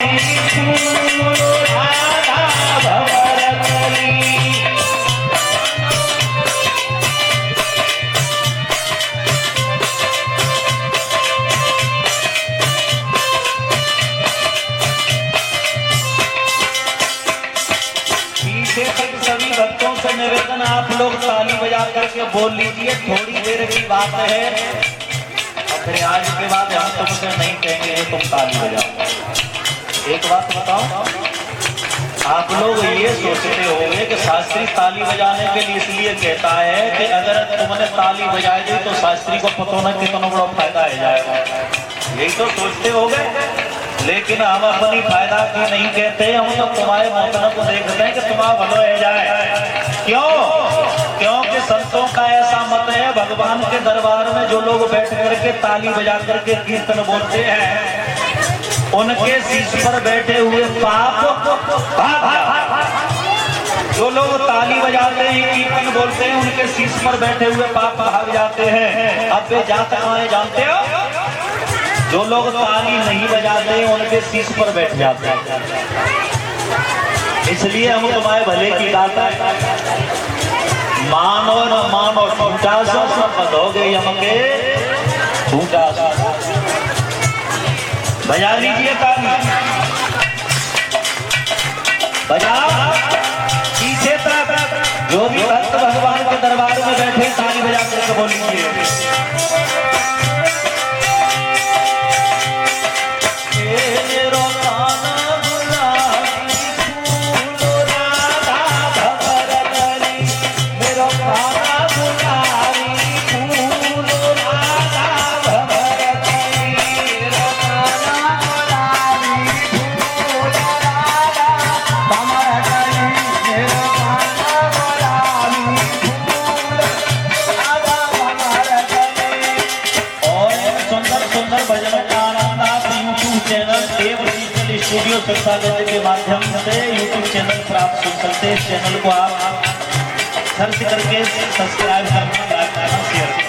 सभी भक्तों से निवेदन, आप लोग ताली बजा करके बोल लीजिए। थोड़ी देर की बात है और फिर आज के बाद हम तुमसे नहीं कहेंगे तुम ताली बजाओ। एक बात बताओ, आप लोग ये सोचते होंगे कि शास्त्री ताली बजाने के लिए इसलिए कहता है कि अगर तुमने ताली बजाई दी तो शास्त्री को पता ना कितना बड़ा फायदा हो जाएगा, यही तो सोचते होंगे। लेकिन हम अपनी फायदा की नहीं कहते, हम तो तुम्हारे मोहतरम को देखते हैं कि तुम्हारा भलो हो जाए। क्यों? क्योंकि संतों का ऐसा मत है, भगवान के दरबार में जो लोग बैठ करके ताली बजा करके कीर्तन बोलते हैं, उनके शीश पर बैठे हुए पाप जो लोग ताली बजाते हैं कीर्तन बोलते हैं, उनके शीश पर बैठे हुए पाप भाग जाते हैं। अब वे जाते कहाँ जानते हो? जो लोग ताली नहीं बजाते उनके शीश पर बैठ जाते हैं। इसलिए हम तुम्हारे भले की बात है, मानो न मानो झूठा सा सब हो गई हमके झूठा सा। बजा लीजिए ताली, बजा पीछे तक जो भी भक्त भगवान के दरबार में बैठे ताली बजा करके बोल लीजिए। स्टूडियो संसाधन के माध्यम से यूट्यूब चैनल पर आप सुन सकते हैं। इस चैनल को आप सर्च करके सब्सक्राइब करना, लाइक करना, शेयर करना।